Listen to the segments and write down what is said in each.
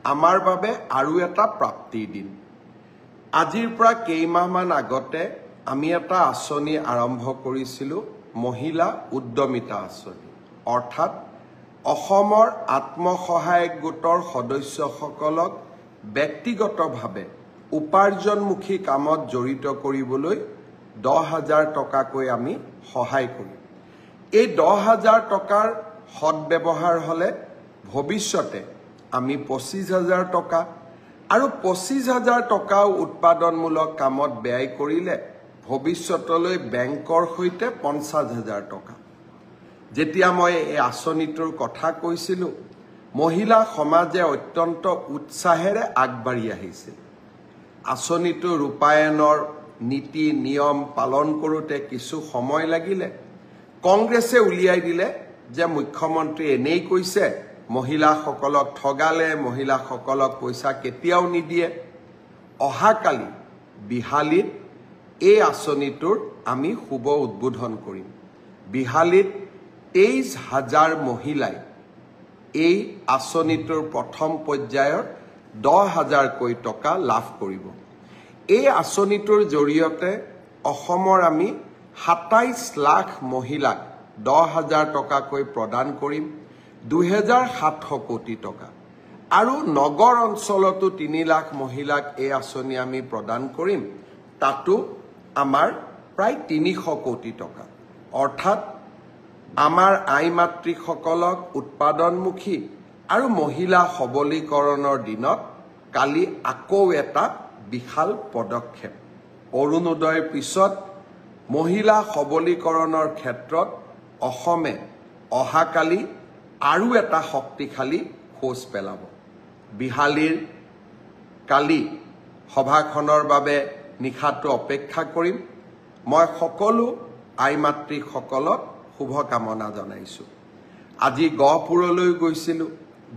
আমাৰ বাবে আৰু এটা প্ৰাপ্তিৰ দিন। আজিৰ পৰা কেইমাহমান আগতে আমি এটা আঁচনি আৰম্ভ কৰিছিলোঁ, মহিলা উদ্যমিতা আঁচনি। অৰ্থাৎ অসমৰ আত্মসহায়ক গোটৰ সদস্যসকলক ব্যক্তিগতভাৱে উপাৰ্জনমুখী কামত জড়িত কৰিবলৈ 10,000 টকাকৈ আমি সহায় কৰিম। এই 10,000 টকাৰ সদব্যৱহাৰ হ'লে ভৱিষ্যতে আমি 25,000 টকা আৰু 25,000 টকাও উৎপাদনমূলক কামত ব্যয় কৰিলে ভৱিষ্যতলৈ বেংকৰ সৈতে 50,000 টকা। যেতিয়া মই এই আঁচনিটোৰ কথা কৈছিলোঁ, মহিলা সমাজে অত্যন্ত উৎসাহেৰে আগবাঢ়ি আহিছিল। আঁচনিটো ৰূপায়ণৰ নীতি নিয়ম পালন কৰোঁতে কিছু সময় লাগিলে। কংগ্ৰেছে উলিয়াই দিলে যে মুখ্যমন্ত্ৰী এনেই কৈছে, মহিলাসকলক ঠগালে, মহিলাসকলক পইচা কেতিয়াও নিদিয়ে। অহাকালি বিহালীত এই আঁচনিটোৰ আমি শুভ উদ্বোধন কৰিম। বিহালীত 23,000 মহিলাই এই আঁচনিটোৰ প্ৰথম পৰ্যায়ৰ 10,000কৈ টকা লাভ কৰিব। এই আঁচনিটোৰ জৰিয়তে অসমৰ আমি 27 লাখ মহিলাক 10,000 টকাকৈ প্ৰদান কৰিম, 2,700 কোটি টকা। আৰু নগৰ অঞ্চলতো 3 লাখ মহিলাক এই আঁচনি আমি প্ৰদান কৰিম, তাতো আমাৰ প্ৰায় 300 কোটি টকা। অৰ্থাৎ আমাৰ আই মাতৃসকলক উৎপাদনমুখী আৰু মহিলা সবলীকৰণৰ দিনত কালি আকৌ এটা বিশাল পদক্ষেপ। অৰুণোদয়ৰ পিছত মহিলা সবলীকৰণৰ ক্ষেত্ৰত অসমে অহাকালি আৰু এটা শক্তিশালী খোজ পেলাব। বিহালীৰ কালি সভাখনৰ বাবে নিশাটো অপেক্ষা কৰিম। মই সকলো আই মাতৃসকলক শুভকামনা জনাইছোঁ। আজি গহপুৰলৈ গৈছিলোঁ,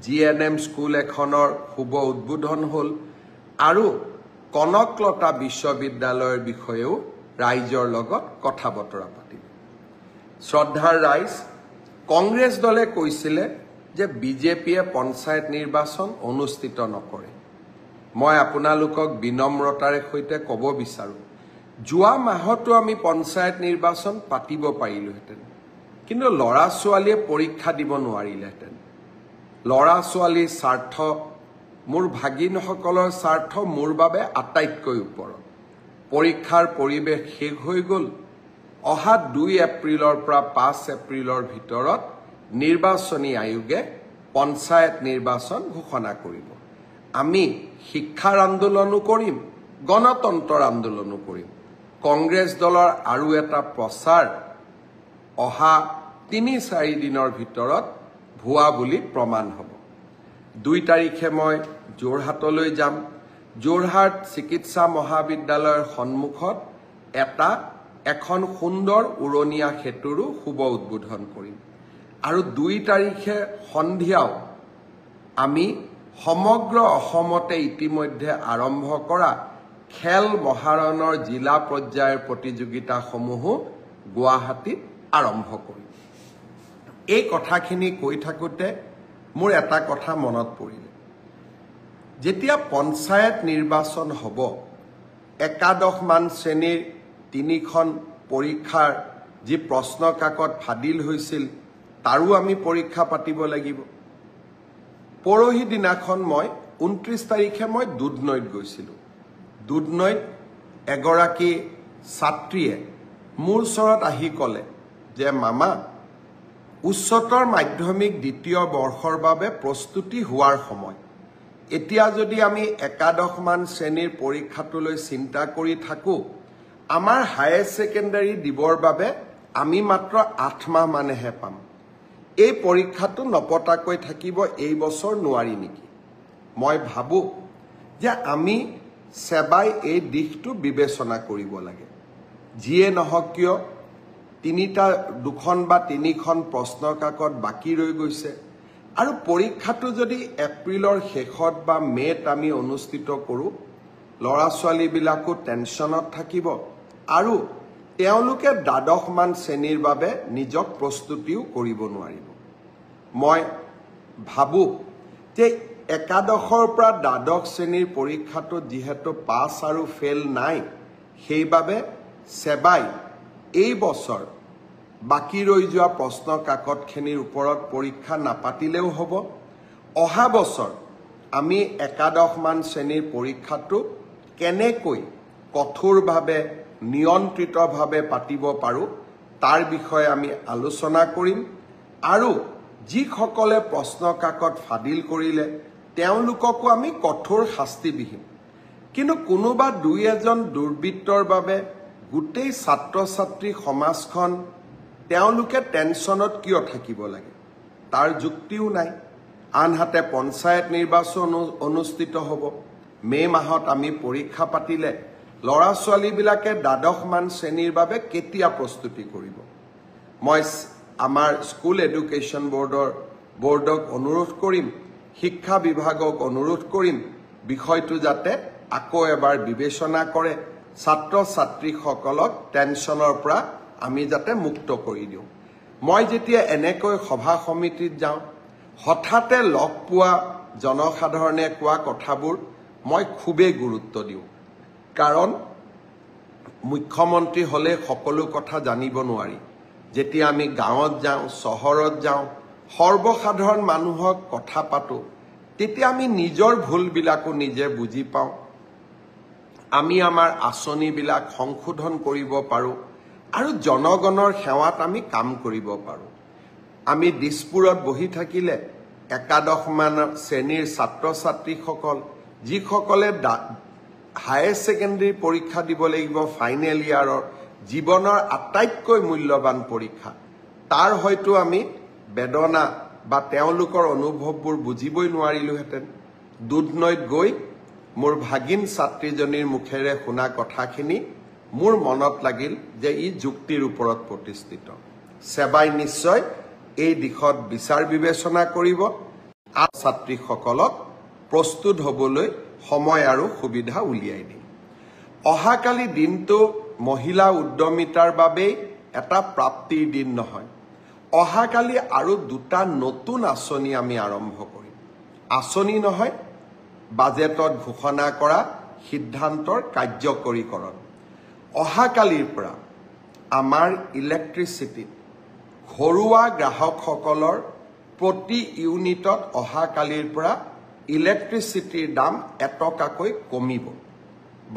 GNM স্কুল এখনৰ শুভ উদ্বোধন হ'ল আৰু কনকলতা বিশ্ববিদ্যালয়ৰ বিষয়েও ৰাইজৰ লগত কথা বতৰা পাতিলোঁ। শ্ৰদ্ধাৰ ৰাইজ, কংগ্ৰেছ দলে কৈছিলে যে বিজেপিয়ে পঞ্চায়ত নিৰ্বাচন অনুষ্ঠিত নকৰে। মই আপোনালোকক বিনম্ৰতাৰে সৈতে ক'ব বিচাৰোঁ, যোৱা মাহতো আমি পঞ্চায়ত নিৰ্বাচন পাতিব পাৰিলোহেঁতেন, কিন্তু ল'ৰা ছোৱালীয়ে পৰীক্ষা দিব নোৱাৰিলেহেঁতেন। ল'ৰা ছোৱালীৰ স্বাৰ্থ, মোৰ ভাগিনসকলৰ স্বাৰ্থ মোৰ বাবে আটাইতকৈ ওপৰত। পৰীক্ষাৰ পৰিৱেশ শেষ হৈ গ'ল। অহা 2 এপ্ৰিলৰ পৰা 5 এপ্ৰিলৰ ভিতৰত নিৰ্বাচনী আয়োগে পঞ্চায়ত নিৰ্বাচন ঘোষণা কৰিব। আমি শিক্ষাৰ আন্দোলনো কৰিম, গণতন্ত্ৰৰ আন্দোলনো কৰিম। কংগ্ৰেছ দলৰ আৰু এটা প্ৰচাৰ অহা 3-4 দিনৰ ভিতৰত ভুৱা বুলি প্ৰমাণ হ'ব। 2 তাৰিখে মই যোৰহাটলৈ যাম। যোৰহাট চিকিৎসা মহাবিদ্যালয়ৰ সন্মুখত এখন সুন্দৰ উৰণীয়া সেতুৰো শুভ উদ্বোধন কৰিম। আৰু 2 তাৰিখে সন্ধিয়াও আমি সমগ্ৰ অসমতে ইতিমধ্যে আৰম্ভ কৰা খেল মহাৰণৰ জিলা পৰ্যায়ৰ প্ৰতিযোগিতাসমূহো গুৱাহাটীত আৰম্ভ কৰিম। এই কথাখিনি কৈ থাকোঁতে মোৰ এটা কথা মনত পৰিলে। যেতিয়া পঞ্চায়ত নিৰ্বাচন হ'ব, একাদশমান শ্ৰেণীৰ 3খন পৰীক্ষাৰ যি প্ৰশ্ন কাকত ফাদিল হৈছিল, তাৰো আমি পৰীক্ষা পাতিব লাগিব। পৰহি দিনাখন মই 29 তাৰিখে মই দুধনৈত গৈছিলোঁ। দুধনৈত এগৰাকী ছাত্ৰীয়ে মোৰ ওচৰত আহি ক'লে যে মামা, উচ্চতৰ মাধ্যমিক 2য় বৰ্ষৰ বাবে প্ৰস্তুতি হোৱাৰ সময়। এতিয়া যদি আমি একাদশমান শ্ৰেণীৰ পৰীক্ষাটোলৈ চিন্তা কৰি থাকোঁ, আমাৰ হায়াৰ ছেকেণ্ডাৰী দিবৰ বাবে আমি মাত্ৰ 8 মাহ মানেহে পাম। এই পৰীক্ষাটো নপতাকৈ থাকিব এই বছৰ নোৱাৰি নেকি? মই ভাবোঁ যে আমি সেৱাই এই দিশটো বিবেচনা কৰিব লাগে। যিয়ে নহওক কিয় 2খন বা 3খন প্ৰশ্ন কাকত বাকী ৰৈ গৈছে আৰু পৰীক্ষাটো যদি এপ্ৰিলৰ শেষত বা মে'ত আমি অনুষ্ঠিত কৰোঁ, ল'ৰা ছোৱালীবিলাকো টেনশ্যনত থাকিব আৰু তেওঁলোকে দ্বাদশমান শ্ৰেণীৰ বাবে নিজক প্ৰস্তুতিও কৰিব নোৱাৰিব। মই ভাবোঁ যে একাদশৰ পৰা দ্বাদশ শ্ৰেণীৰ পৰীক্ষাটো যিহেতু পাছ আৰু ফেল নাই, সেইবাবে সেবাই এই বছৰ বাকী ৰৈ যোৱা প্ৰশ্ন কাকতখিনিৰ ওপৰত পৰীক্ষা নাপাতিলেও হ'ব। অহা বছৰ আমি একাদশমান শ্ৰেণীৰ পৰীক্ষাটো কেনেকৈ কঠোৰভাৱে নিয়ন্ত্ৰিতভাৱে পাতিব পাৰোঁ তাৰ বিষয়ে আমি আলোচনা কৰিম। আৰু যিসকলে প্ৰশ্ন কাকত ফাদিল কৰিলে তেওঁলোককো আমি কঠোৰ শাস্তি বিহিম। কিন্তু কোনোবা দুই এজন দুৰ্বৃত্তৰ বাবে গোটেই ছাত্ৰ ছাত্ৰী সমাজখন তেওঁলোকে টেনশ্যনত কিয় থাকিব লাগে, তাৰ যুক্তিও নাই। আনহাতে পঞ্চায়ত নিৰ্বাচন অনুষ্ঠিত হ'ব। মে' মাহত আমি পৰীক্ষা পাতিলে ল'ৰা ছোৱালীবিলাকে দ্বাদশমান শ্ৰেণীৰ বাবে কেতিয়া প্ৰস্তুতি কৰিব? মই আমাৰ স্কুল এডুকেশ্যন বৰ্ডক অনুৰোধ কৰিম, শিক্ষা বিভাগক অনুৰোধ কৰিম, বিষয়টো যাতে আকৌ এবাৰ বিবেচনা কৰে, ছাত্ৰ ছাত্ৰীসকলক টেনশ্যনৰ পৰা আমি যাতে মুক্ত কৰি দিওঁ। মই যেতিয়া এনেকৈ সভা সমিতিত যাওঁ, হঠাতে লগ পোৱা জনসাধাৰণে কোৱা কথাবোৰ মই খুবেই গুৰুত্ব দিওঁ। কাৰণ মুখ্যমন্ত্ৰী হ'লে সকলো কথা জানিব নোৱাৰি। যেতিয়া আমি গাঁৱত যাওঁ, চহৰত যাওঁ, সৰ্বসাধাৰণ মানুহক কথা পাতোঁ, তেতিয়া আমি নিজৰ ভুলবিলাকো নিজে বুজি পাওঁ। আমি আমাৰ আঁচনিবিলাক সংশোধন কৰিব পাৰোঁ আৰু জনগণৰ সেৱাত আমি কাম কৰিব পাৰোঁ। আমি দিছপুৰত বহি থাকিলে একাদশমান শ্ৰেণীৰ ছাত্ৰ ছাত্ৰীসকল, যিসকলে হায়াৰ ছেকেণ্ডেৰী পৰীক্ষা দিব লাগিব, ফাইনেল ইয়াৰৰ জীৱনৰ আটাইতকৈ মূল্যৱান পৰীক্ষা, তাৰ হয়তো আমি বেদনা বা তেওঁলোকৰ অনুভৱবোৰ বুজিবই নোৱাৰিলোহেঁতেন। দুধনৈত গৈ মোৰ ভাগিন ছাত্ৰীজনীৰ মুখেৰে শুনা কথাখিনি মোৰ মনত লাগিল যে ই যুক্তিৰ ওপৰত প্ৰতিষ্ঠিত। সেবাই নিশ্চয় এই দিশত বিচাৰ বিবেচনা কৰিব আৰু ছাত্ৰীসকলক প্ৰস্তুত হ'বলৈ সময় আৰু সুবিধা উলিয়াই দিম। অহাকালি দিনটো মহিলা উদ্যমিতাৰ বাবেই এটা প্ৰাপ্তিৰ দিন নহয়। অহাকালি আৰু দুটা নতুন আঁচনি আমি আৰম্ভ কৰিম। আঁচনি নহয়, বাজেটত ঘোষণা কৰা সিদ্ধান্তৰ কাৰ্যকৰীকৰণ। অহাকালিৰ পৰা আমাৰ ইলেক্ট্ৰিচিটিত ঘৰুৱা গ্ৰাহকসকলৰ প্ৰতি ইউনিটত অহাকালিৰ পৰা ইলেক্ট্ৰিচিটিৰ দাম এটকাকৈ কমিব।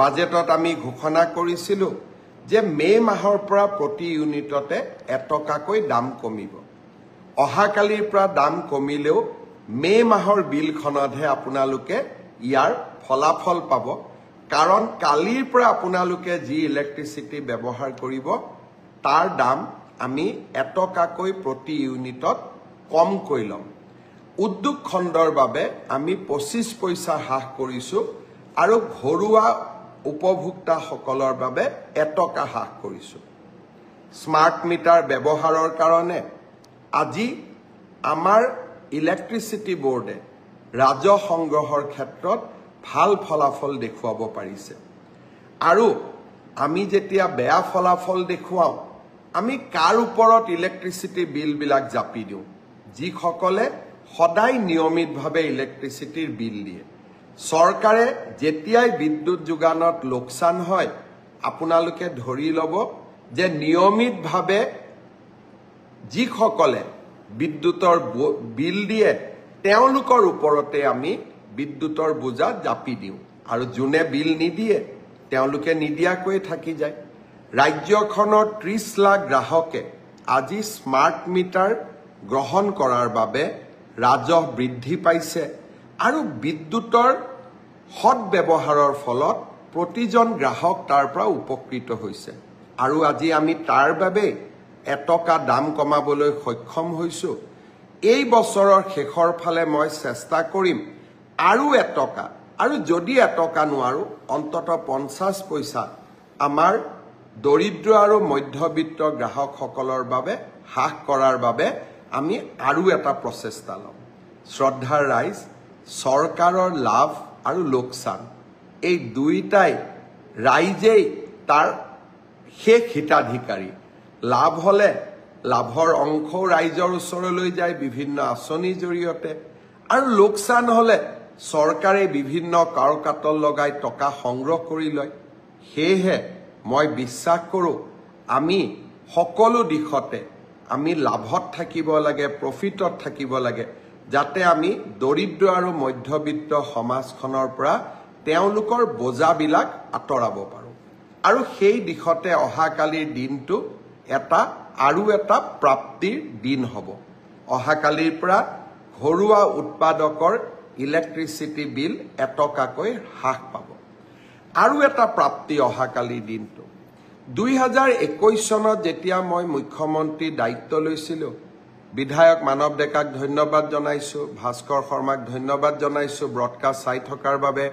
বাজেটত আমি ঘোষণা কৰিছিলোঁ যে মে' মাহৰ পৰা প্ৰতি ইউনিটতে এটকাকৈ দাম কমিব। অহাকালিৰ পৰা দাম কমিলেও মে' মাহৰ বিলখনতহে আপোনালোকে ইয়াৰ ফলাফল পাব। কাৰণ কালিৰ পৰা আপোনালোকে যি ইলেক্ট্ৰিচিটি ব্যৱহাৰ কৰিব তাৰ দাম আমি এটকাকৈ প্ৰতি ইউনিটত কমকৈ ল'ম। উদ্যোগ খণ্ডৰ বাবে আমি 25 পইচা হ্ৰাস কৰিছোঁ আৰু ঘৰুৱা উপভোক্তাসকলৰ বাবে এটকা হ্ৰাস কৰিছোঁ। স্মাৰ্ট মিটাৰ ব্যৱহাৰৰ কাৰণে আজি আমাৰ ইলেক্ট্ৰিচিটি বোৰ্ডে ৰাজহ সংগ্ৰহৰ ক্ষেত্ৰত ভাল ফলাফল দেখুৱাব পাৰিছে। আৰু আমি যেতিয়া বেয়া ফলাফল দেখুৱাওঁ, আমি কাৰ ওপৰত ইলেক্ট্ৰিচিটি বিলবিলাক জাপি দিওঁ? যিসকলে সদায় নিয়মিতভাৱে ইলেক্ট্ৰিচিটিৰ বিল দিয়ে। চৰকাৰে যেতিয়াই বিদ্যুৎ যোগানত লোকচান হয়, আপোনালোকে ধৰি ল'ব যে নিয়মিতভাৱে যিসকলে বিদ্যুতৰ বিল দিয়ে তেওঁলোকৰ ওপৰতে আমি বিদ্যুতৰ বোজা জাপি দিওঁ আৰু যোনে বিল নিদিয়ে তেওঁলোকে নিদিয়াকৈ থাকি যায়। ৰাজ্যখনৰ 30 লাখ গ্ৰাহকে আজি স্মাৰ্ট মিটাৰ গ্ৰহণ কৰাৰ বাবে ৰাজহ বৃদ্ধি পাইছে আৰু বিদ্যুতৰ সৎব্যৱহাৰৰ ফলত প্ৰতিজন গ্ৰাহক তাৰ পৰা উপকৃত হৈছে। আৰু আজি আমি তাৰ বাবে এটকা দাম কমাবলৈ সক্ষম হৈছোঁ। এই বছৰৰ শেষৰ ফালে মই চেষ্টা কৰিম আৰু এটকা, আৰু যদি এটকা নোৱাৰোঁ অন্ততঃ 50 পইচা আমাৰ দৰিদ্ৰ আৰু মধ্যবিত্ত গ্ৰাহকসকলৰ বাবে হ্ৰাস কৰাৰ বাবে আমি আৰু এটা প্ৰচেষ্টা ল'ম। শ্ৰদ্ধাৰ ৰাইজ, চৰকাৰৰ লাভ আৰু লোকচান এই দুইটাই ৰাইজেই তাৰ শেষ হিতাধিকাৰী। লাভ হ'লে লাভৰ অংশও ৰাইজৰ ওচৰলৈ যায় বিভিন্ন আঁচনিৰ জৰিয়তে, আৰু লোকচান হ'লে চৰকাৰে বিভিন্ন কাৰকাটল লগাই টকা সংগ্ৰহ কৰি লয় সেয়েহে মই বিশ্বাস কৰোঁ আমি সকলো দিশতে আমি লাভত থাকিব লাগে প্ৰফিটত থাকিব লাগে যাতে আমি দৰিদ্ৰ আৰু মধ্যবিত্ত সমাজখনৰ পৰা তেওঁলোকৰ বোজাবিলাক আঁতৰাব পাৰোঁ আৰু সেই দিশতে অহাকালিৰ দিনটো আৰু এটা প্ৰাপ্তিৰ দিন হ'ব অহাকালিৰ পৰা ঘৰুৱা উৎপাদকৰ ইলেক্ট্ৰিচিটি বিল এটকাকৈ হ্ৰাস পাব আৰু এটা প্ৰাপ্তি অহাকালিৰ দিনটো 2021 চনত যেতিয়া মই মুখ্যমন্ত্ৰী দায়িত্ব লৈছিলোঁ বিধায়ক মানৱ ডেকাক ধন্যবাদ জনাইছোঁ ভাস্কৰ শৰ্মাক ধন্যবাদ জনাইছোঁ ব্ৰডকাষ্ট চাই থকাৰ বাবে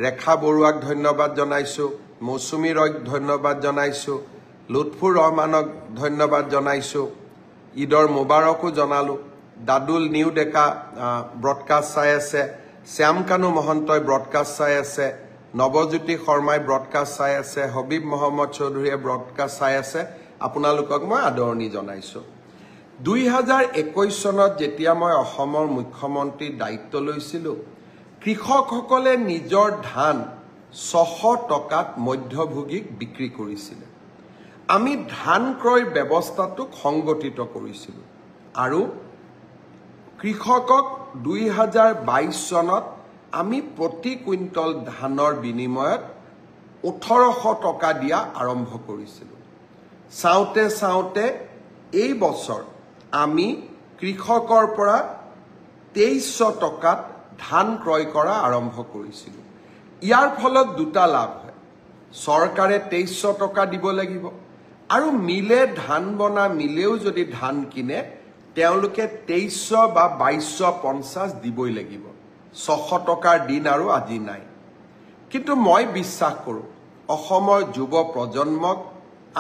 ৰেখা বৰুৱাক ধন্যবাদ জনাইছোঁ মৌচুমী ৰয়ক ধন্যবাদ জনাইছোঁ লুৎফুৰ ৰহমানক ধন্যবাদ জনাইছোঁ ঈদৰ মুবাৰকো জনালোঁ দাদুল নিউ ডেকা ব্ৰডকাষ্ট চাই আছে শ্যাম কানু মহন্তই ব্ৰডকাষ্ট চাই আছে নৱজ্যোতি শৰ্মাই ব্ৰডকাষ্ট চাই আছে হবিব মহম্মদ চৌধুৰীয়ে ব্ৰডকাষ্ট চাই আছে আপোনালোকক মই আদৰণি জনাইছোঁ 2021 চনত যেতিয়া মই অসমৰ মুখ্যমন্ত্ৰীৰ দায়িত্ব লৈছিলোঁ কৃষকসকলে নিজৰ ধান 600 টকাত মধ্যভোগীক বিক্ৰী কৰিছিলে আমি ধান ক্ৰয়ৰ ব্যৱস্থাটোক সংগঠিত কৰিছিলোঁ আৰু কৃষকক 2022 চনত আমি প্ৰতি কুইণ্টল ধানৰ বিনিময়ত 1800 টকা দিয়া আৰম্ভ কৰিছিলোঁ চাওঁতে এই বছৰ আমি কৃষকৰ পৰা 2300 টকাত ধান ক্ৰয় কৰা আৰম্ভ কৰিছিলোঁ ইয়াৰ ফলত দুটা লাভ হয় চৰকাৰে 2300 টকা দিব লাগিব আৰু মিলে ধান বনা মিলেও যদি ধান কিনে তেওঁলোকে 2300 বা 2250 দিবই লাগিব 600 টকাৰ দিন আৰু আজি নাই কিন্তু মই বিশ্বাস কৰোঁ অসমৰ যুৱ প্ৰজন্মক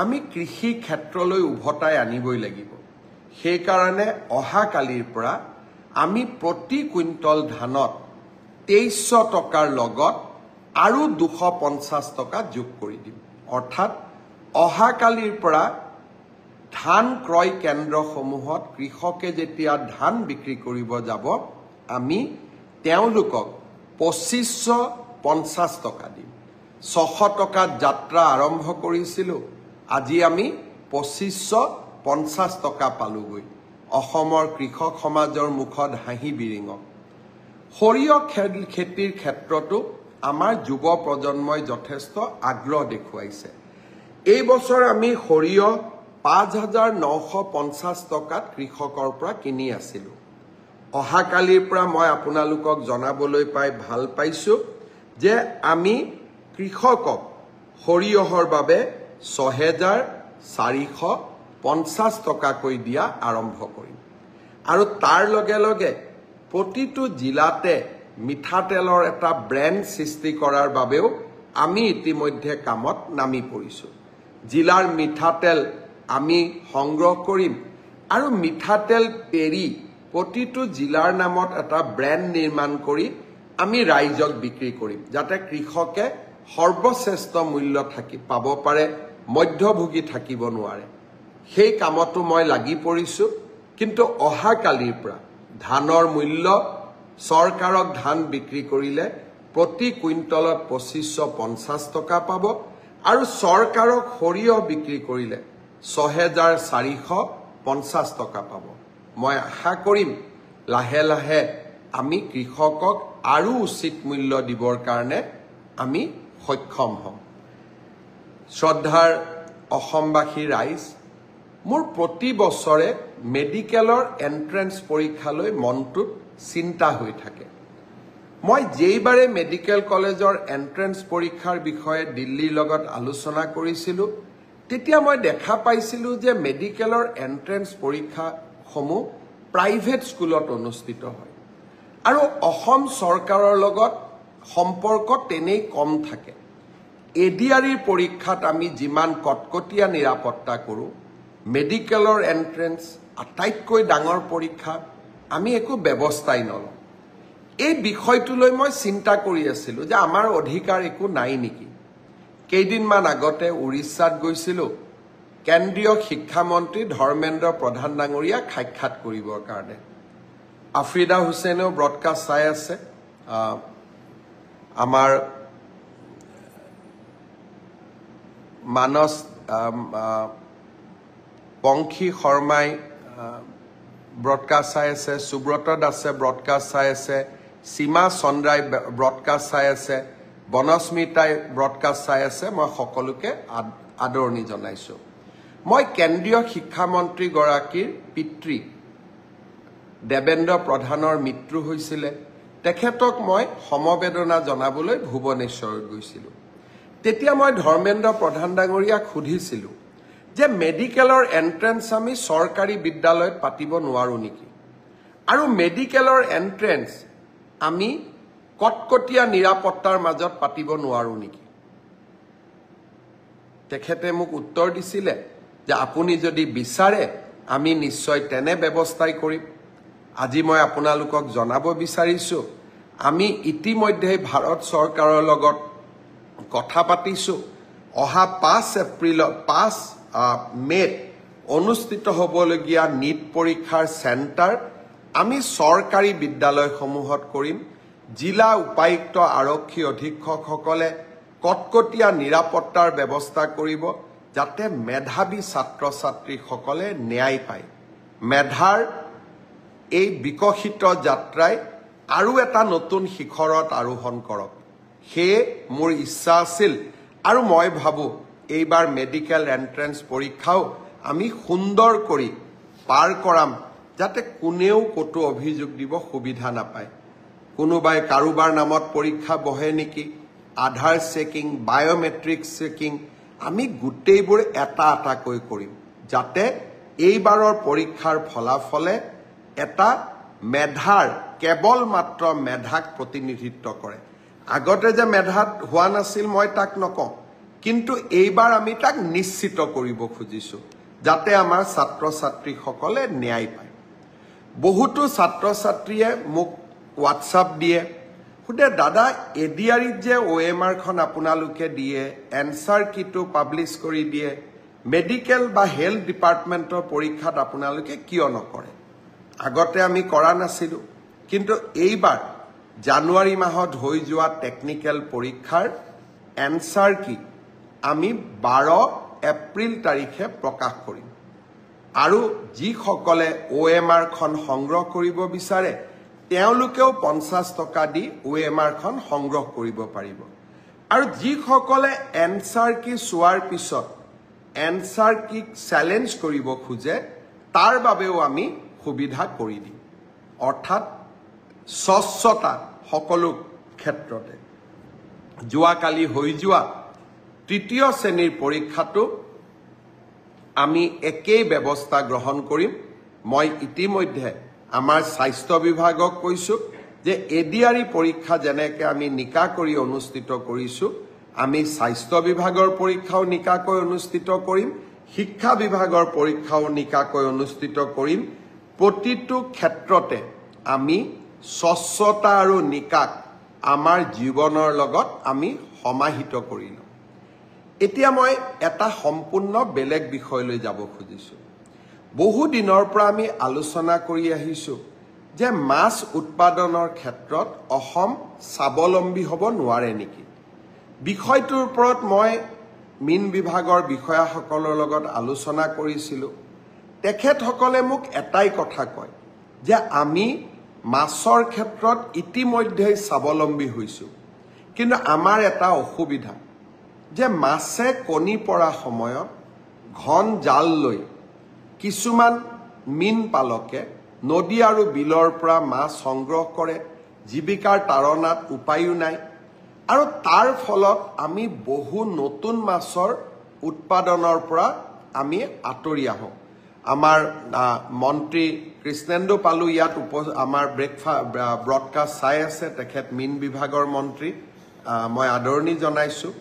আমি কৃষি ক্ষেত্ৰলৈ উভতাই আনিবই লাগিব সেই কাৰণে অহাকালিৰ পৰা আমি প্ৰতি কুইণ্টল ধানত 2300 টকাৰ লগত আৰু 250 টকা যোগ কৰি দিম অৰ্থাৎ অহাকালিৰ পৰা ধান ক্ৰয় কেন্দ্ৰসমূহত কৃষকে যেতিয়া ধান বিক্ৰী কৰিব যাব আমি তেওঁলোকক 2550 টকা দিম 600 টকাত যাত্ৰা আৰম্ভ কৰিছিলোঁ আজি আমি 2550 টকা পালোগৈ অসমৰ কৃষক সমাজৰ মুখত হাঁহি বিৰিঙক সৰিয়হ খেতিৰ ক্ষেত্ৰতো আমাৰ যুৱ প্ৰজন্মই যথেষ্ট আগ্ৰহ দেখুৱাইছে এই বছৰ আমি সৰিয়হ 5950 টকাত কৃষকৰ পৰা কিনি আছিলোঁ অহাকালিৰ পৰা মই আপোনালোকক জনাবলৈ পাই ভাল পাইছোঁ যে আমি কৃষকক সৰিয়হৰ বাবে 6450 টকাকৈ দিয়া আৰম্ভ কৰিম আৰু তাৰ লগে লগে প্ৰতিটো জিলাতে মিঠাতেলৰ এটা ব্ৰেণ্ড সৃষ্টি কৰাৰ বাবেও আমি ইতিমধ্যে কামত নামি পৰিছোঁ জিলাৰ মিঠাতেল আমি সংগ্ৰহ কৰিম আৰু মিঠাতেল পেৰি প্ৰতিটো জিলাৰ নামত এটা ব্ৰেণ্ড নিৰ্মাণ কৰি আমি ৰাইজক বিক্ৰী কৰিম যাতে কৃষকে সৰ্বশ্ৰেষ্ঠ মূল্য পাব পাৰে মধ্যভোগী থাকিব নোৱাৰে সেই কামতো মই লাগি পৰিছোঁ কিন্তু অহাকালিৰ পৰা ধানৰ মূল্য চৰকাৰক ধান বিক্ৰী কৰিলে প্ৰতি কুইণ্টলত 2550 টকা পাব আৰু চৰকাৰক সৰিয়হ বিক্ৰী কৰিলে 6450 টকা পাব মই আশা কৰিম লাহে লাহে আমি কৃষকক আৰু উচিত মূল্য দিবৰ কাৰণে আমি সক্ষম হ'ম শ্ৰদ্ধাৰ অসমবাসী ৰাইজ মোৰ প্ৰতি বছৰে মেডিকেলৰ এন্ট্ৰেন্স পৰীক্ষালৈ মনটোত চিন্তা হৈ থাকে মই যেইবাৰে মেডিকেল কলেজৰ এন্ট্ৰেন্স পৰীক্ষাৰ বিষয়ে দিল্লীৰ লগত আলোচনা কৰিছিলোঁ তেতিয়া মই দেখা পাইছিলোঁ যে মেডিকেলৰ এন্ট্ৰেন্স পৰীক্ষাসমূহ প্ৰাইভেট স্কুলত অনুষ্ঠিত হয় আৰু অসম চৰকাৰৰ লগত সম্পৰ্ক তেনেই কম থাকে এডিআৰিৰ পৰীক্ষাত আমি যিমান কটকটীয়া নিৰাপত্তা কৰোঁ মেডিকেলৰ এন্ট্ৰেন্স আটাইতকৈ ডাঙৰ পৰীক্ষা আমি একো ব্যৱস্থাই নলওঁ এই বিষয়টোলৈ মই চিন্তা কৰি আছিলোঁ যে আমাৰ অধিকাৰ একো নাই নেকি কেইদিনমান আগতে উৰিষ্যাত গৈছিলোঁ কেন্দ্ৰীয় শিক্ষামন্ত্ৰী ধৰ্মেন্দ্ৰ প্ৰধান ডাঙৰীয়া সাক্ষাৎ কৰিবৰ কাৰণে আফ্ৰিদা হুছেইনেও ব্ৰডকাষ্ট চাই আছে আমাৰ মানস পংখী শৰ্মাই ব্ৰডকাষ্ট চাই আছে, সুব্ৰত দাসে ব্ৰডকাষ্ট চাই আছে, সীমা চন্দ্ৰাই ব্ৰডকাষ্ট চাই আছে, বনস্মিতাই ব্ৰডকাষ্ট চাই আছে। মই সকলোকে আদৰণি জনাইছোঁ। মই কেন্দ্ৰীয় শিক্ষামন্ত্ৰীগৰাকীৰ পিতৃ দেবেন্দ্ৰ প্ৰধানৰ মৃত্যু হৈছিলে। তেখেতক মই সমবেদনা জনাবলৈ ভুৱনেশ্বৰত গৈছিলোঁ। তেতিয়া মই ধৰ্মেন্দ্ৰ প্ৰধান ডাঙৰীয়াক সুধিছিলোঁ যে মেডিকেলৰ এণ্ট্ৰেন্স আমি চৰকাৰী বিদ্যালয়ত পাতিব নোৱাৰোঁ নেকি, আৰু মেডিকেলৰ এণ্ট্ৰেন্স আমি কটকটীয়া নিৰাপত্তাৰ মাজত পাতিব নোৱাৰোঁ নেকি। তেখেতে মোক উত্তৰ দিছিলে যে আপুনি যদি বিচাৰে আমি নিশ্চয় তেনে ব্যৱস্থাই কৰিম। আজি মই আপোনালোকক জনাব বিচাৰিছোঁ, আমি ইতিমধ্যে ভাৰত চৰকাৰৰ লগত কথা পাতিছোঁ। অহা 5 মে'ত অনুষ্ঠিত হ'বলগীয়া নীট পৰীক্ষাৰ চেণ্টাৰ আমি চৰকাৰী বিদ্যালয়সমূহত কৰিম। জিলা উপায়ুক্ত আৰক্ষী অধীক্ষকসকলে কটকটীয়া নিৰাপত্তাৰ ব্যৱস্থা কৰিব, যাতে মেধাৱী ছাত্ৰ ছাত্ৰীসকলে ন্যায় পায়। মেধাৰ এই বিকশিত যাত্ৰাই আৰু এটা নতুন শিখৰত আৰোহণ কৰক। সেয়ে মোৰ ইচ্ছা আছিল, আৰু মই ভাবোঁ এইবাৰ মেডিকেল এণ্ট্ৰেন্স পৰীক্ষাও আমি সুন্দৰ কৰি পাৰ কৰাম, যাতে কোনেও ক'তো অভিযোগ দিব সুবিধা নাপায়। কোনোবাই কাৰোবাৰ নামত পৰীক্ষা বহে নেকি, আধাৰ চেকিং, বায়'মেট্ৰিক চেকিং, আমি গোটেইবোৰ এটা এটাকৈ কৰিম, যাতে এইবাৰৰ পৰীক্ষাৰ ফলাফলে এটা মেধাৰ কেৱল মাত্ৰ মেধাক প্ৰতিনিধিত্ব কৰে। আগতে যে মেধাত হোৱা নাছিল মই তাক নকওঁ, কিন্তু এইবাৰ আমি তাক নিশ্চিত কৰিব খুজিছোঁ, যাতে আমাৰ ছাত্ৰ ছাত্ৰীসকলে ন্যায় পায়। বহুতো ছাত্ৰ ছাত্ৰীয়ে মোক হোৱাটছআপ দিয়ে, সুধে দাদা এডিআৰিত যে OMRখন আপোনালোকে দিয়ে, এনচাৰ কিটো পাব্লিছ কৰি দিয়ে, মেডিকেল বা হেল্থ ডিপাৰ্টমেণ্টৰ পৰীক্ষাত আপোনালোকে কিয় নকৰে? আগতে আমি কৰা নাছিলোঁ, কিন্তু এইবাৰ জানুৱাৰী মাহত হৈ যোৱা টেকনিকেল পৰীক্ষাৰ এনচাৰ কি আমি 12 এপ্ৰিল তাৰিখে প্ৰকাশ কৰিম। আৰু যিসকলে OMRখন সংগ্ৰহ কৰিব বিচাৰে তেওঁলোকেও 50 টকা দি OMRখন সংগ্ৰহ কৰিব পাৰিব। আৰু যিসকলে এনচাৰ কি চোৱাৰ পিছত এনচাৰ কি চেলেঞ্জ কৰিব খোজে তাৰ বাবেও আমি সুবিধা কৰি দিম। অৰ্থাৎ স্বচ্ছতা সকলো ক্ষেত্ৰতে। যোৱাকালি হৈ যোৱা তৃতীয় শ্ৰেণীৰ পৰীক্ষাটো আমি একেই ব্যৱস্থা গ্ৰহণ কৰিম। মই ইতিমধ্যে আমাৰ স্বাস্থ্য বিভাগক কৈছোঁ যে এডিআৰি পৰীক্ষা যেনেকৈ আমি নিকা কৰি অনুষ্ঠিত কৰিছোঁ, আমি স্বাস্থ্য বিভাগৰ পৰীক্ষাও নিকাকৈ অনুষ্ঠিত কৰিম, শিক্ষা বিভাগৰ পৰীক্ষাও নিকাকৈ অনুষ্ঠিত কৰিম। প্ৰতিটো ক্ষেত্ৰতে আমি স্বচ্ছতা আৰু নিকাক আমাৰ জীৱনৰ লগত আমি সমাহিত কৰি লওঁ। এতিয়া মই এটা সম্পূৰ্ণ বেলেগ বিষয়লৈ যাব খুজিছোঁ। বহু দিনৰ পৰা আমি আলোচনা কৰি আহিছোঁ যে মাছ উৎপাদনৰ ক্ষেত্ৰত অসম স্বাৱলম্বী হ'ব নোৱাৰে নেকি। বিষয়টোৰ ওপৰত মই মীন বিভাগৰ বিষয়াসকলৰ লগত আলোচনা কৰিছিলোঁ। তেখেতসকলে মোক এটাই কথা কয় যে আমি মাছৰ ক্ষেত্ৰত ইতিমধ্যেই স্বাৱলম্বী হৈছোঁ, কিন্তু আমাৰ এটা অসুবিধা যে মাছে কণী পৰা সময়ত ঘন জাল লৈ কিছুমান মীন পালকে নদী আৰু বিলৰ পৰা মাছ সংগ্ৰহ কৰে, জীৱিকাৰ তাৰণাত উপায়ো নাই, আৰু তাৰ ফলত আমি বহু নতুন মাছৰ উৎপাদনৰ পৰা আমি আঁতৰি আহোঁ। আমাৰ মন্ত্ৰী কৃষ্ণেন্দু পালু ইয়াত আমাৰ ব্ৰডকাষ্ট চাই আছে, তেখেত মীন বিভাগৰ মন্ত্ৰী, মই আদৰণি জনাইছোঁ।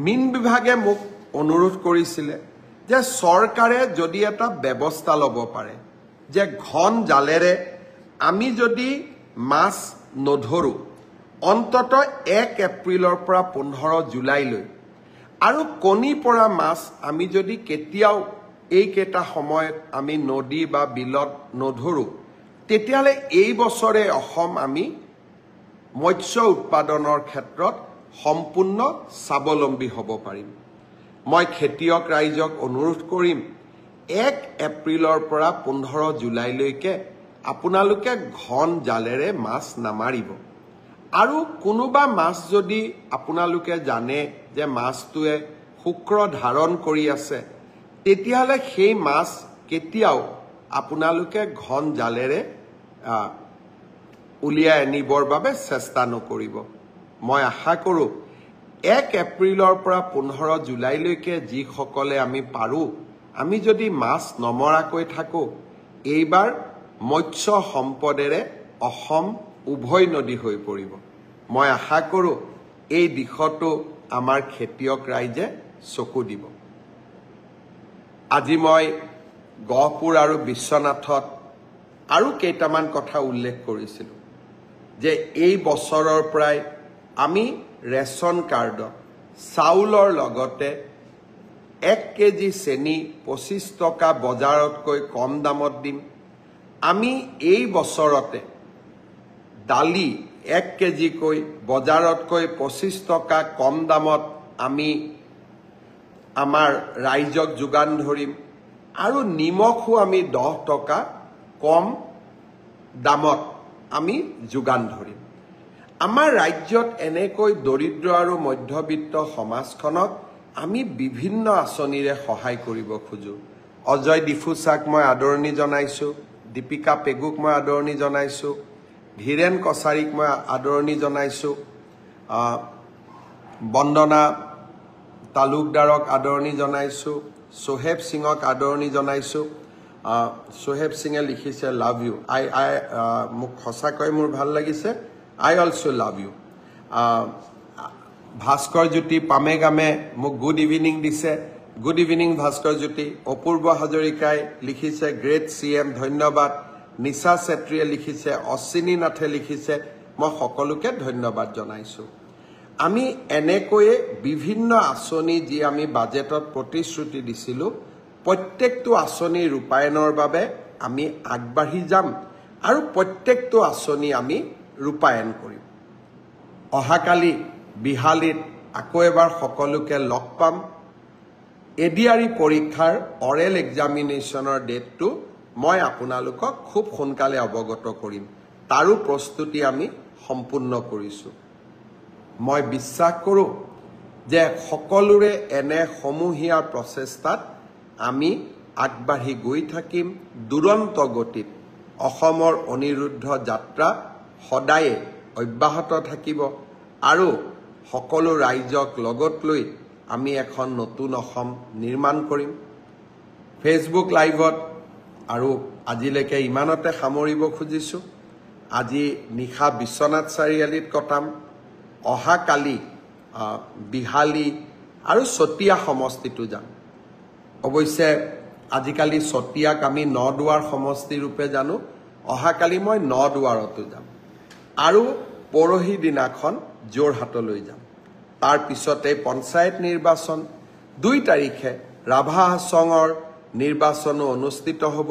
মীন বিভাগে মোক অনুৰোধ কৰিছিলে যে চৰকাৰে যদি এটা ব্যৱস্থা ল'ব পাৰে যে ঘন জালেৰে আমি যদি মাছ নধৰোঁ অন্ততঃ 1 এপ্ৰিলৰ পৰা 15 জুলাইলৈ, আৰু কণী পৰা মাছ আমি যদি কেতিয়াও এইকেইটা সময়ত আমি নদী বা বিলত নধৰোঁ, তেতিয়াহ'লে এই বছৰে অসম আমি মৎস্য উৎপাদনৰ ক্ষেত্ৰত সম্পূৰ্ণ স্বাৱলম্বী হ'ব পাৰিম মই খেতিয়ক ৰাইজক অনুৰোধ কৰিম 1 এপ্ৰিলৰ পৰা 15 জুলাইলৈকে আপোনালোকে ঘন জালেৰে মাছ নামাৰিব আৰু কোনোবা মাছ যদি আপোনালোকে জানে যে মাছটোৱে শুক্ৰ ধাৰণ কৰি আছে তেতিয়াহলে সেই মাছ কেতিয়াও আপোনালোকে ঘন জালেৰে উলিয়াই আনিবৰ বাবে চেষ্টা নকৰিব মই আশা কৰো 1 এপ্ৰিলৰ পৰা 15 জুলাইলৈকে যি সকলে আমি পাৰো আমি যদি মাছ নমৰাকৈ থাকো এইবাৰ মৎস্য সম্পদেৰে অসম উভয় নদী হৈ পৰিব মই আশা কৰো এই দিশটো আমাৰ খেতিয়ক ৰাইজে চকু দিব আজি মই গহপুৰ আৰু বিশ্বনাথত আৰু কেইটামান কথা উল্লেখ কৰিছিলো যে এই বছৰৰ পৰাই আমি ৰেচন কাৰ্ড চাউলৰ লগতে 1 কেজি চেনি 25 টকা বজাৰতকৈ কম দামত দিম আমি এই বছৰতে দালি 1 কেজিকৈ বজাৰতকৈ 25 টকা কম দামত আমি আমাৰ ৰাইজক যোগান ধৰিম আৰু নিমখো আমি 10 টকা কম দামত আমি যোগান ধৰিম আমাৰ ৰাজ্যত এনেকৈ দৰিদ্ৰ আৰু মধ্যবিত্ত সমাজখনক আমি বিভিন্ন আঁচনিৰে সহায় কৰিব খোজো অজয় ডিফুচাক মই আদৰণি জনাইছো দীপিকা পেগুক মই আদৰণি জনাইছো ধীৰেন কছাৰীক মই আদৰণি জনাইছো বন্দনা তালুকদাৰক আদৰণি জনাইছো সোহেব সিঙক আদৰণি জনাইছো সোহেব সিঙে লিখিছে লাভ ইউ আই মোক সঁচাকৈ মোৰ ভাল লাগিছে I also love you. Bhaskar Jyoti Pamegame মোক good evening দিছে good evening Bhaskar Jyoti অপূৰ্ব হাজৰিকাই লিখিছে great CM ধন্যবাদ নিশা সেত্ৰীয়ে লিখিছে অশ্বিনী নাথে লিখিছে মই সকলোকে ধন্যবাদ জনাইছো আমি এনেকৈ বিভিন্ন আঁচনি যি আমি বাজেটত প্ৰতিশ্ৰুতি দিছিলো প্ৰত্যেকটো আঁচনি ৰূপায়ণৰ বাবে আমি আগবাঢ়ি যাম আৰু প্ৰত্যেকটো আঁচনি আমি ৰূপায়ণ কৰিম অহাকালি বিহালীত আকৌ এবাৰ সকলোকে লগ পাম এডিআৰই পৰীক্ষাৰ অৰেল এক্সামিনেশ্যনৰ ডেটটো মই আপোনালোকক খুব সোনকালে অৱগত কৰিম তাৰো প্ৰস্তুতি আমি সম্পূৰ্ণ কৰিছো মই বিশ্বাস কৰো যে সকলোৰে এনে সমূহীয়া প্ৰচেষ্টাত আমি আগবাঢ়ি গৈ থাকিম দুৰন্ত গতিত অসমৰ অনিৰুদ্ধ যাত্ৰা সদায় অব্যাহত থাকিব আৰু সকলো ৰাইজক লগত লৈ আমি এখন নতুন অসম নিৰ্মাণ কৰিম ফেসবুক লাইভত আৰু আজিলৈকে ইমানতে সামৰিব খুজিছো আজি নিশা বিশ্বনাথ চাৰিআলিত কটাম অহাকালি বিহালী আৰু সতিয়া সমষ্টিটো যাম অৱশ্যে আজিকালি সতিয়াক আমি নদুৱাৰ সমষ্টি ৰূপে জানো অহাকালি মই নদুৱাৰতো যাম আৰু পৰহি দিনাখন জোৰহাটলৈ যাম তাৰ পিছতে পঞ্চায়ত নিৰ্বাচন 2 তাৰিখে ৰাভা হাছঙৰ নিৰ্বাচনো অনুষ্ঠিত হ'ব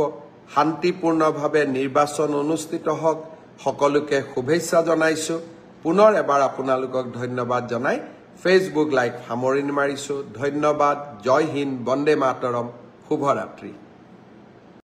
শান্তিপূৰ্ণভাৱে নিৰ্বাচন অনুষ্ঠিত হওক সকলোকে শুভেচ্ছা জনাইছো পুনৰ এবাৰ আপোনালোকক ধন্যবাদ জনাই ফেসবুক লাইভ সামৰণি মাৰিছো ধন্যবাদ জয় হিন্দ বন্দে মাতৰম শুভৰাত্ৰি